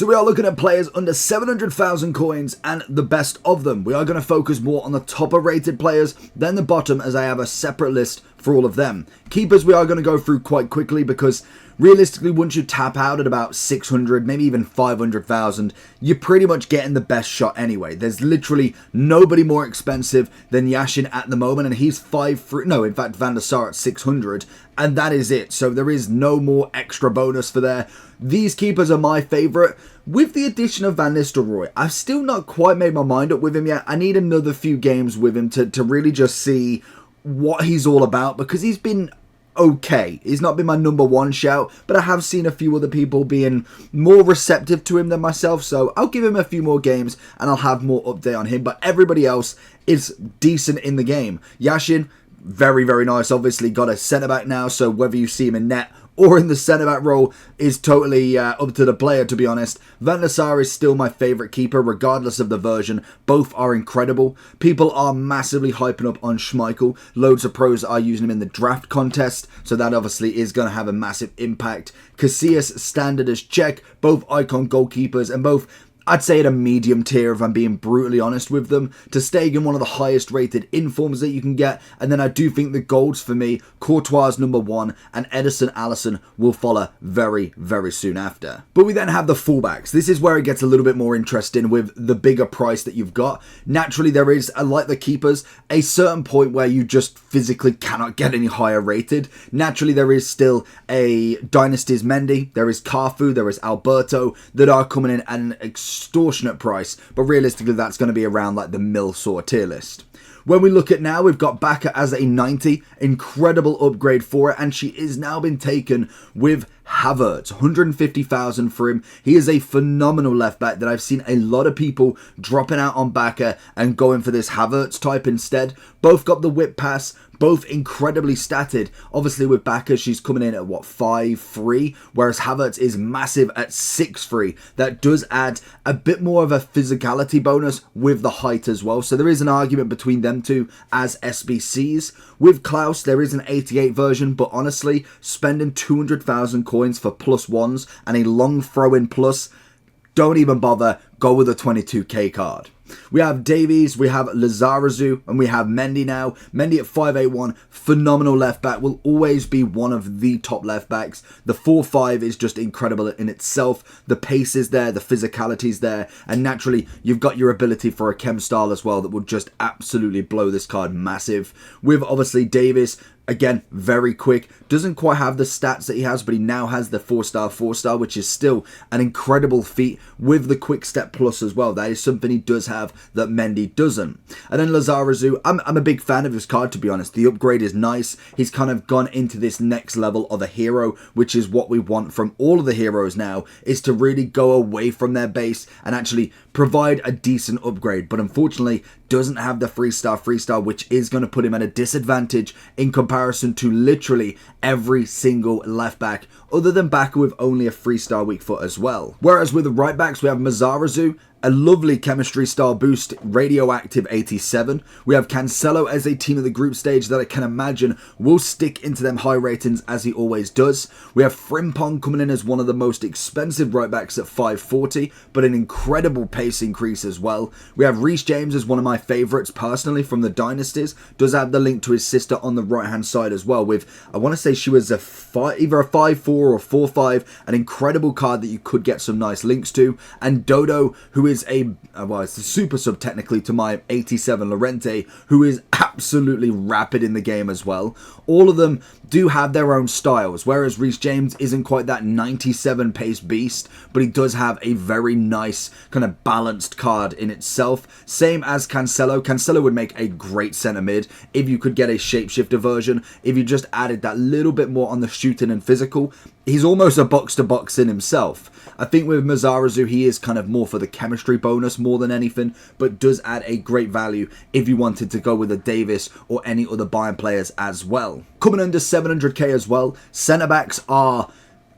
So we are looking at players under 700,000 coins and the best of them. We are going to focus more on the topper rated players than the bottom, as I have a separate list for all of them. Keepers we are going to go through quite quickly, because realistically, once you tap out at about 600, maybe even 500,000, you're pretty much getting the best shot anyway. There's literally nobody more expensive than Yashin at the moment, and he's 5-3. No, in fact, Van der Sar at 600, and that is it. So there is no more extra bonus for there. These keepers are my favourite. With the addition of Van Nistelrooy, I've still not quite made my mind up with him yet. I need another few games with him to really just see what he's all about, because he's been okay. He's not been my number one shout, but I have seen a few other people being more receptive to him than myself, so I'll give him a few more games and I'll have more update on him. But everybody else is decent in the game. Yashin, very, very nice. Obviously got a centre-back now, so whether you see him in net or in the centre-back role is totally up to the player, to be honest. Van der Sar is still my favourite keeper, regardless of the version. Both are incredible. People are massively hyping up on Schmeichel. Loads of pros are using him in the draft contest, so that obviously is going to have a massive impact. Casillas, standard as check. Both icon goalkeepers, and both, I'd say, at a medium tier, if I'm being brutally honest with them. Ter Stegen, one of the highest rated informs that you can get. And then I do think the golds for me, Courtois number 1 and Ederson Alisson will follow very, very soon after. But we then have the fullbacks. This is where it gets a little bit more interesting with the bigger price that you've got. Naturally, there is, like the keepers, a certain point where you just physically cannot get any higher rated. Naturally, there is still a Dynasty's Mendy, there is Cafu, there is Alberto that are coming in at an extortionate price, but realistically that's going to be around like the mil sort of tier list. When we look at now, we've got Baka as a 90, incredible upgrade for it, and she is now been taken with Havertz, 150,000 for him. He is a phenomenal left back that I've seen a lot of people dropping out on Baka and going for this Havertz type instead. Both got the whip pass, both incredibly statted. Obviously with Baka, she's coming in at what, 5'3", whereas Havertz is massive at 6'3". That does add a bit more of a physicality bonus with the height as well. So there is an argument between them two as SBCs. With Klaus, there is an 88 version, but honestly, spending 200,000 coins for +1s and a long throw-in plus, don't even bother. Go with a 22k card. We have Davies, we have Lizarazu, and we have Mendy now. Mendy at 5'81", phenomenal left back, will always be one of the top left backs. The 4'5" is just incredible in itself. The pace is there, the physicality is there, and naturally you've got your ability for a chem style as well that will just absolutely blow this card massive. With obviously Davis, again, very quick. Doesn't quite have the stats that he has, but he now has the 4-star, which is still an incredible feat with the quick step plus as well. That is something he does have that Mendy doesn't. And then Lizarazu, I'm a big fan of his card, to be honest. The upgrade is nice. He's kind of gone into this next level of a hero, which is what we want from all of the heroes now, is to really go away from their base and actually provide a decent upgrade. But unfortunately, doesn't have the 3-star, which is going to put him at a disadvantage in comparison to literally every single left back, other than Baka with only a 3-star weak foot as well. Whereas with the right backs, we have Mazarazu, a lovely chemistry star boost, radioactive 87. We have Cancelo as a team of the group stage that I can imagine will stick into them high ratings as he always does. We have Frimpong coming in as one of the most expensive right backs at 540, but an incredible pace increase as well. We have Reece James as one of my favourites personally from the dynasties. Does have the link to his sister on the right hand side as well, with, I want to say she was either a 5'4" or 4'5", an incredible card that you could get some nice links to. And Dodo, who is well, it's a super sub technically to my 87 Lorente, who is absolutely rapid in the game as well. All of them do have their own styles, whereas Reece James isn't quite that 97 pace beast, but he does have a very nice kind of balanced card in itself. Same as Cancelo. Cancelo would make a great centre mid if you could get a shapeshifter version. If you just added that little bit more on the shooting and physical, he's almost a box to box in himself. I think with Mazarazu, he is kind of more for the chemistry bonus more than anything, but does add a great value if you wanted to go with a Davis or any other Bayern players as well. Coming under 700k as well, centre backs are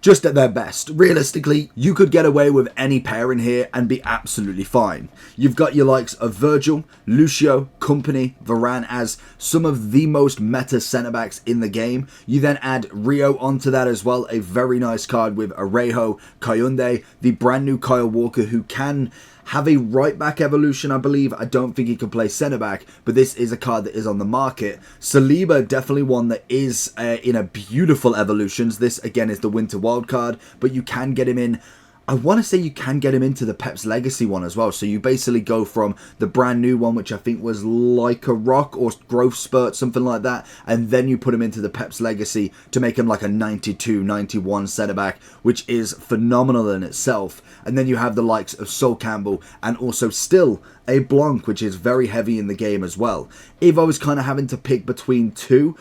just at their best. Realistically, you could get away with any pair in here and be absolutely fine. You've got your likes of Virgil, Lucio, Company, Varane as some of the most meta centre-backs in the game. You then add Rio onto that as well, a very nice card with Arejo, Kayunde, the brand new Kyle Walker who can have a right-back evolution, I believe. I don't think he can play centre-back, but this is a card that is on the market. Saliba, definitely one that is in a beautiful evolutions. This, again, is the Winter Wild card, but you can get him in. I want to say you can get him into the Pep's Legacy one as well. So you basically go from the brand new one, which I think was like a rock or growth spurt, something like that. And then you put him into the Pep's Legacy to make him like a 92, 91 centre-back, which is phenomenal in itself. And then you have the likes of Sol Campbell and also still a Blanc, which is very heavy in the game as well. If I was kind of having to pick between two,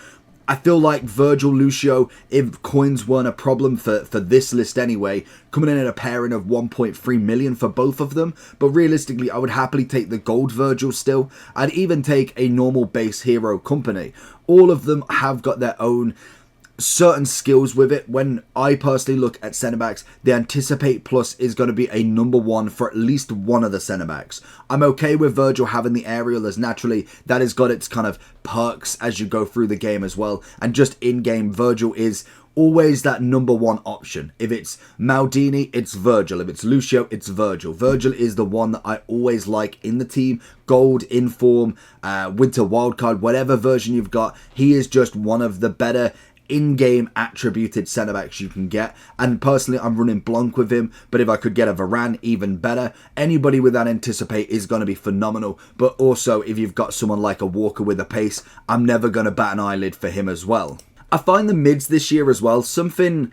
I feel like Virgil, Lucio, if coins weren't a problem for this list anyway, coming in at a pairing of 1.3 million for both of them. But realistically, I would happily take the gold Virgil still. I'd even take a normal base hero Company. All of them have got their own certain skills with it. When I personally look at centre-backs, the Anticipate Plus is going to be a number one for at least one of the centre-backs. I'm okay with Virgil having the aerial, as naturally that has got its kind of perks as you go through the game as well. And just in-game, Virgil is always that number one option. If it's Maldini, it's Virgil. If it's Lucio, it's Virgil. Virgil is the one that I always like in the team. Gold, Inform, Winter Wildcard, whatever version you've got, he is just one of the better in-game attributed centre-backs you can get. And personally, I'm running Blanc with him, but if I could get a Varane, even better. Anybody with that Anticipate is going to be phenomenal, but also if you've got someone like a Walker with a pace, I'm never going to bat an eyelid for him as well. I find the mids this year as well, something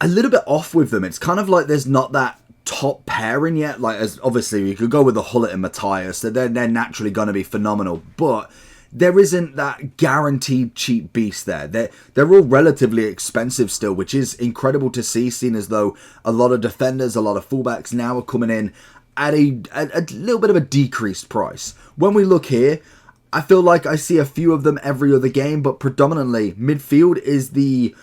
a little bit off with them. It's kind of like there's not that top pairing yet. Like, as obviously, you could go with the Hullet and Matthias, so they're naturally going to be phenomenal, but there isn't that guaranteed cheap beast there. They're all relatively expensive still, which is incredible to see, seeing as though a lot of defenders, a lot of fullbacks now are coming in at a little bit of a decreased price. When we look here, I feel like I see a few of them every other game, but predominantly midfield is the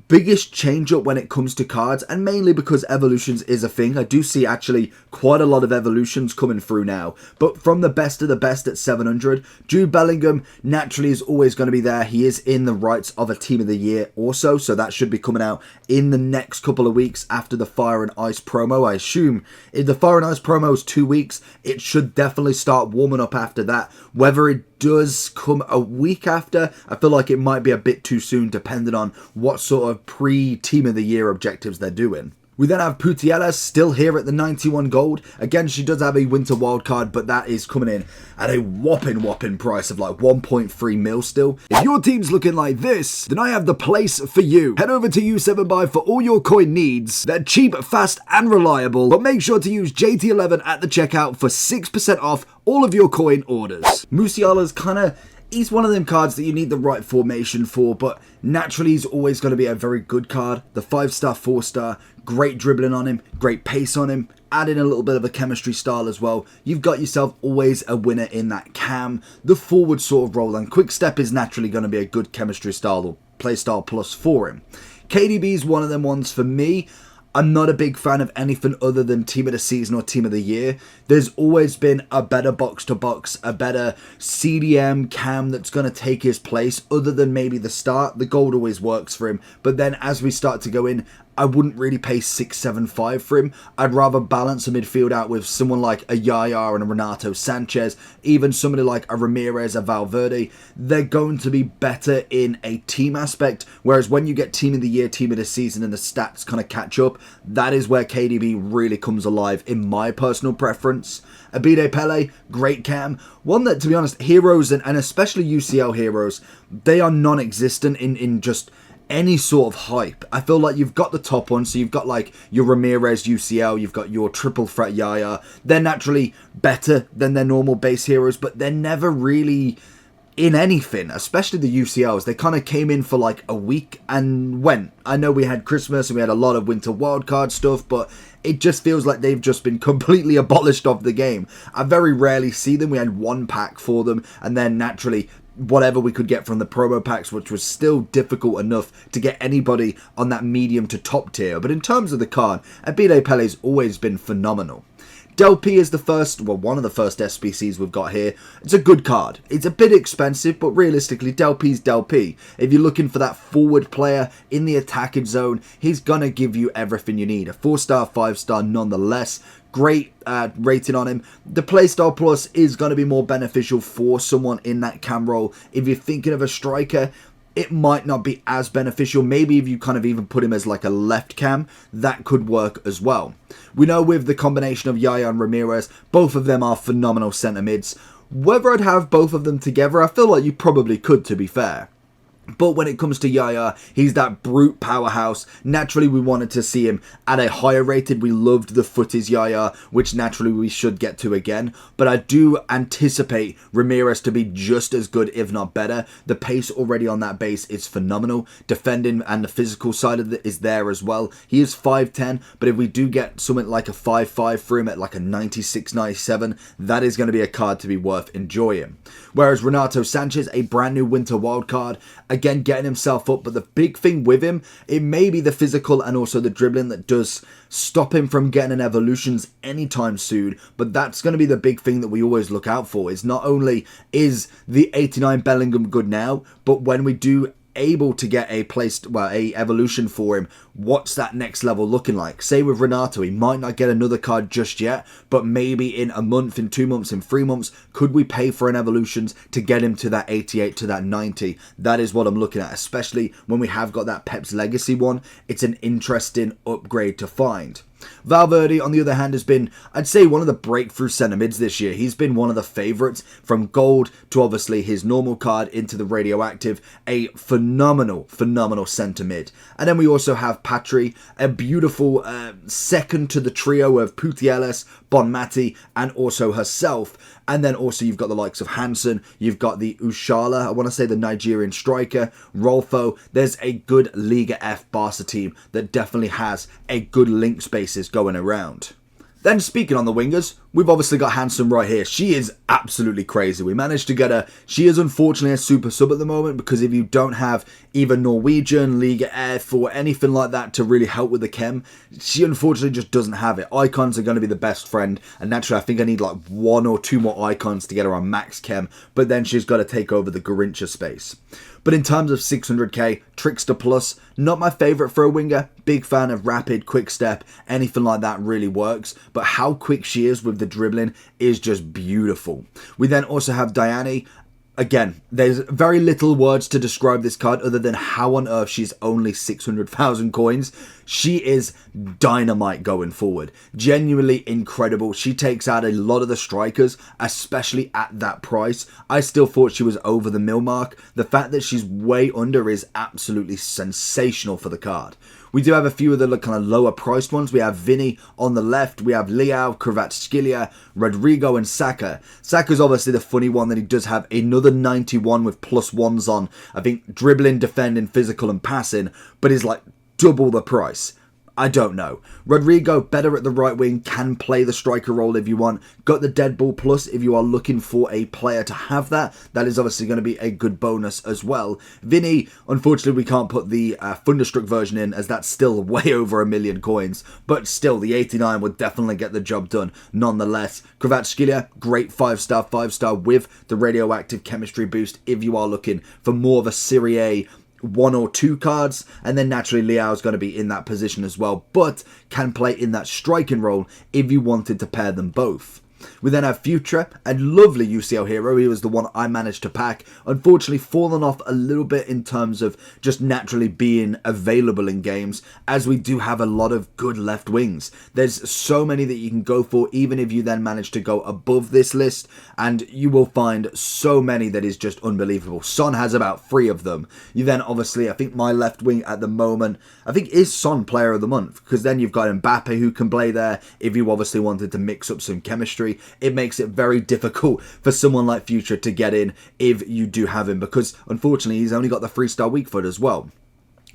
biggest change up when it comes to cards, and mainly because evolutions is a thing. I do see actually quite a lot of evolutions coming through now, but from the best of the best at 700, Jude Bellingham naturally is always going to be there. He is in the rights of a team of the year also, so that should be coming out in the next couple of weeks after the Fire and Ice promo. I assume if the Fire and Ice promo is 2 weeks, it should definitely start warming up after that. Whether it does come a week after, I feel like it might be a bit too soon depending on what sort of pre-team of the year objectives they're doing. We then have Putiella still here at the 91 gold. Again, she does have a winter wildcard, but that is coming in at a whopping price of like 1.3 mil still. If your team's looking like this, then I have the place for you. Head over to U7Buy for all your coin needs. They're cheap, fast, and reliable, but make sure to use JT11 at the checkout for 6% off all of your coin orders. Musiala's he's one of them cards that you need the right formation for, but naturally he's always going to be a very good card. The 5-star, 4-star, great dribbling on him, great pace on him, add in a little bit of a chemistry style as well. You've got yourself always a winner in that cam, the forward sort of role, and quick step is naturally going to be a good chemistry style or play style plus for him. KDB is one of them ones for me. I'm not a big fan of anything other than Team of the Season or Team of the Year. There's always been a better box-to-box, a better CDM cam that's going to take his place other than maybe the start. The gold always works for him. But then as we start to go in, I wouldn't really pay 675 for him. I'd rather balance a midfield out with someone like a Yaya and a Renato Sanchez, even somebody like a Ramirez, a Valverde. They're going to be better in a team aspect, whereas when you get Team of the Year, Team of the Season, and the stats kind of catch up, that is where KDB really comes alive in my personal preference. Abide Pele, great cam. One that, to be honest, heroes and especially UCL heroes, they are non-existent in just any sort of hype. I feel like you've got the top one, so you've got like your Ramirez UCL, you've got your triple threat Yaya. They're naturally better than their normal base heroes, but they're never really in anything, especially the UCLs. They kind of came in for like a week and went. I know we had Christmas and we had a lot of winter wildcard stuff, but it just feels like they've just been completely abolished off the game. I very rarely see them. We had one pack for them, and then naturally whatever we could get from the promo packs, which was still difficult enough to get anybody on that medium to top tier. But in terms of the card, Abide Pele's always been phenomenal. Del P is the first, well, one of the first SBCs we've got here. It's a good card. It's a bit expensive, but realistically, Del P's Del P. If you're looking for that forward player in the attacking zone, he's gonna give you everything you need. A 4-star, 5-star nonetheless. Great rating on him. The Playstyle Plus is going to be more beneficial for someone in that cam role. If you're thinking of a striker, it might not be as beneficial. Maybe if you kind of even put him as like a left cam, that could work as well. We know with the combination of Yaya and Ramirez, both of them are phenomenal centre mids. Whether I'd have both of them together, I feel like you probably could, to be fair. But when it comes to Yaya, he's that brute powerhouse. Naturally, we wanted to see him at a higher rated. We loved the footies Yaya, which naturally we should get to again. But I do anticipate Ramirez to be just as good, if not better. The pace already on that base is phenomenal. Defending and the physical side of it is there as well. He is 5'10", but if we do get something like a 5'5" for him at like a 96, 97, that is going to be a card to be worth enjoying. Whereas Renato Sanchez, a brand new winter wild card, again, getting himself up, but the big thing with him, it may be the physical and also the dribbling that does stop him from getting an evolutions anytime soon, but that's going to be the big thing that we always look out for, is not only is the 89 Bellingham good now, but when we do able to get a evolution for him, what's that next level looking like? Say with Renato, he might not get another card just yet, but maybe in a month, in 2 months, in 3 months, could we pay for an evolutions to get him to that 88, to that 90? That is what I'm looking at, especially when we have got that Pep's Legacy one. It's an interesting upgrade to find. Valverde, on the other hand, has been, I'd say, one of the breakthrough centre mids this year. He's been one of the favourites, from gold to obviously his normal card into the radioactive. A phenomenal centre mid. And then we also have Patry, a beautiful second to the trio of Putellas, Bonmati, and also herself. And then also you've got the likes of Hansen, you've got the Ushala, I want to say the Nigerian striker, Rolfo. There's a good Liga F Barca team that definitely has a good link spaces going around. Then speaking on the wingers, we've obviously got Hansen right here. She is absolutely crazy. We managed to get her. She is unfortunately a super sub at the moment, because if you don't have either Norwegian, Liga F or anything like that to really help with the chem, she unfortunately just doesn't have it. Icons are going to be the best friend, and naturally I think I need like 1 or 2 more icons to get her on max chem, but then she's got to take over the Garincha space. But in terms of 600k, Trickster Plus, not my favourite for a winger. Big fan of rapid, quick step, anything like that really works. But how quick she is with the dribbling is just beautiful. We then also have Diane. Again, there's very little words to describe this card other than how on earth she's only 600,000 coins. She is dynamite going forward. Genuinely incredible. She takes out a lot of the strikers, especially at that price. I still thought she was over the mil mark. The fact that she's way under is absolutely sensational for the card. We do have a few of the kind of lower priced ones. We have Vinny on the left. We have Leao, Kvaratskhelia, Rodrigo and Saka. Saka's obviously the funny one that he does have another 91 with +1s on. I think dribbling, defending, physical and passing, but is like double the price. I don't know. Rodrigo, better at the right wing, can play the striker role if you want. Got the dead ball plus if you are looking for a player to have that. That is obviously going to be a good bonus as well. Vinny, unfortunately we can't put the Thunderstruck version in, as that's still way over 1 million coins. But still, the 89 would definitely get the job done nonetheless. Kvaratskhelia, great 5-star with the radioactive chemistry boost if you are looking for more of a Serie A 1 or 2 cards, and then naturally Leao is going to be in that position as well, but can play in that striking role if you wanted to pair them both. We then have Future, a lovely UCL hero. He was the one I managed to pack. Unfortunately, fallen off a little bit in terms of just naturally being available in games, as we do have a lot of good left wings. There's so many that you can go for, even if you then manage to go above this list, and you will find so many that is just unbelievable. Son has about 3 of them. You then obviously, I think my left wing at the moment, I think is Son player of the month, because then you've got Mbappe who can play there if you obviously wanted to mix up some chemistry. It makes it very difficult for someone like Future to get in if you do have him, because unfortunately he's only got the 3-star weak foot as well.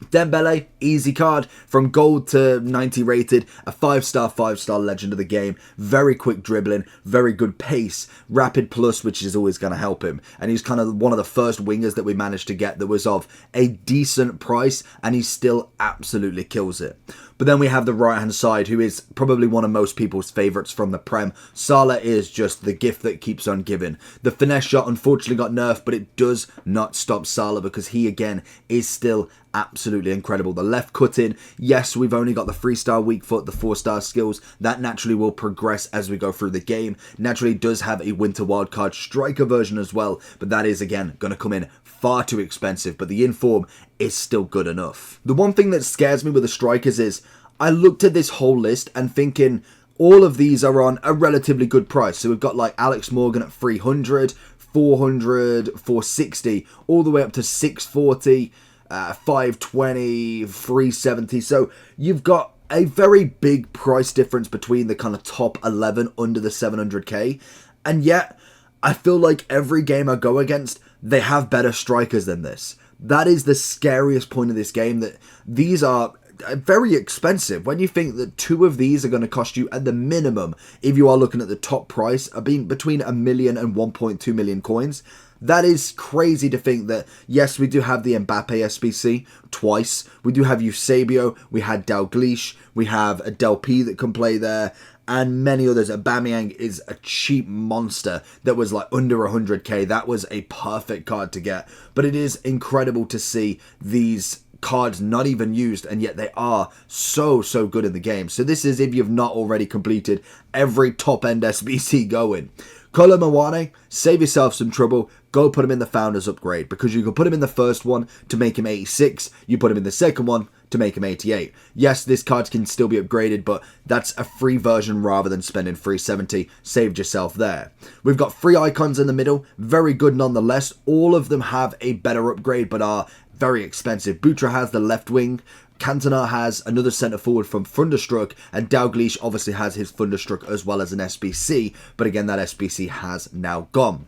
Dembele, easy card, from gold to 90 rated, a 5-star legend of the game, very quick dribbling, very good pace, rapid plus, which is always going to help him, and he's kind of one of the first wingers that we managed to get that was of a decent price, and he still absolutely kills it. But then we have the right hand side, who is probably one of most people's favourites from the Prem. Salah is just the gift that keeps on giving. The finesse shot unfortunately got nerfed, but it does not stop Salah, because he again is still absolutely incredible. The left cut in, yes, we've only got the 3-star weak foot, the 4-star skills. That naturally will progress as we go through the game. Naturally does have a winter wildcard striker version as well, but that is again going to come in far too expensive, but the inform is still good enough. The one thing that scares me with the strikers is I looked at this whole list and thinking all of these are on a relatively good price. So we've got like Alex Morgan at 300, 400, 460, all the way up to 640, 520, 370. So you've got a very big price difference between the kind of top 11 under the 700k. And yet, I feel like every game I go against, they have better strikers than this. That is the scariest point of this game, that these are very expensive. When you think that 2 of these are going to cost you at the minimum, if you are looking at the top price, of being between 1 million and 1.2 million coins, that is crazy to think that, yes, we do have the Mbappe SBC twice. We do have Eusebio. We had Dalglish. We have a Del P that can play there. And many others. Aubameyang is a cheap monster that was like under 100k. That was a perfect card to get. But it is incredible to see these cards not even used, and yet they are so good in the game. So this is if you've not already completed every top end SBC going. Kolo Muani, save yourself some trouble. Go put him in the Founders upgrade, because you can put him in the first one to make him 86. You put him in the second one to make him 88. Yes, this card can still be upgraded, but that's a free version rather than spending 370. Saved yourself there. We've got 3 icons in the middle. Very good nonetheless. All of them have a better upgrade, but are very expensive. Butra has the left wing. Cantona has another centre forward from Thunderstruck, and Dalglish obviously has his Thunderstruck as well as an SBC, but again that SBC has now gone.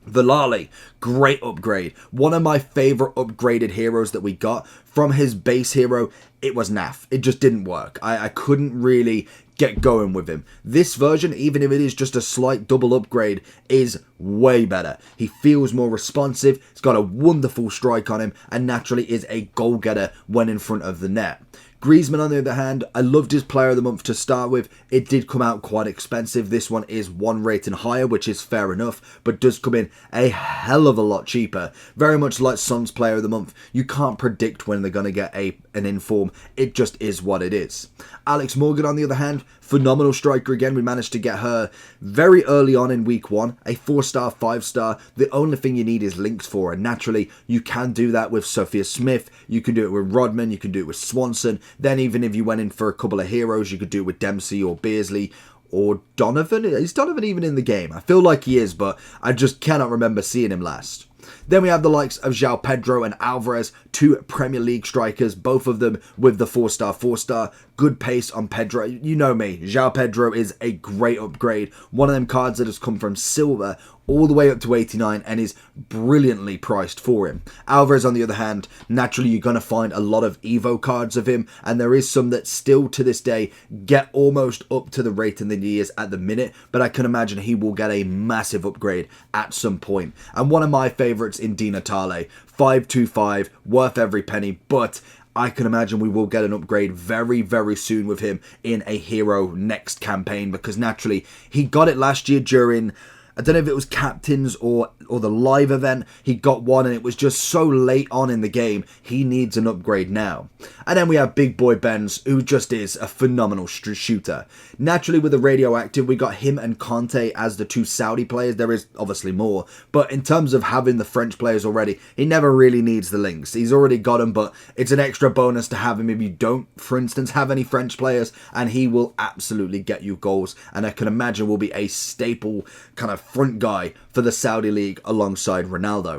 Villali, great upgrade. One of my favourite upgraded heroes that we got. From his base hero, it was naff. It just didn't work. I couldn't really get going with him. This version, even if it is just a slight double upgrade, is way better. He feels more responsive, he's got a wonderful strike on him, and naturally is a goal-getter when in front of the net. Griezmann, on the other hand, I loved his player of the month to start with. It did come out quite expensive. This one is 1 rating higher, which is fair enough, but does come in a hell of a lot cheaper. Very much like Son's player of the month. You can't predict when they're going to get an inform. It just is what it is. Alex Morgan, on the other hand, phenomenal striker again. We managed to get her very early on in week 1. A 4-star, 5-star. The only thing you need is links for her. Naturally, you can do that with Sophia Smith. You can do it with Rodman. You can do it with Swanson. Then even if you went in for a couple of heroes, you could do it with Dempsey or Beersley or Donovan. Is Donovan even in the game? I feel like he is, but I just cannot remember seeing him last. Then we have the likes of João Pedro and Alvarez, 2 Premier League strikers, both of them with the 4-star, 4-star. Good pace on Pedro. You know me, João Pedro is a great upgrade. One of them cards that has come from silver all the way up to 89 and is brilliantly priced for him. Alvarez, on the other hand, naturally you're going to find a lot of Evo cards of him, and there is some that still to this day get almost up to the rating that he is at the minute, but I can imagine he will get a massive upgrade at some point. And one of my favourites in Di Natale, 525, worth every penny, but I can imagine we will get an upgrade very soon with him in a hero next campaign, because naturally he got it last year during, I don't know if it was captains or the live event. He got one and it was just so late on in the game. He needs an upgrade now. And then we have Big Boy Benz, who just is a phenomenal shooter. Naturally, with the radioactive, we got him and Conte as the 2 Saudi players. There is obviously more, but in terms of having the French players already, he never really needs the links. He's already got them, but it's an extra bonus to have him if you don't, for instance, have any French players, and he will absolutely get you goals, and I can imagine will be a staple kind of front guy for the Saudi League alongside Ronaldo.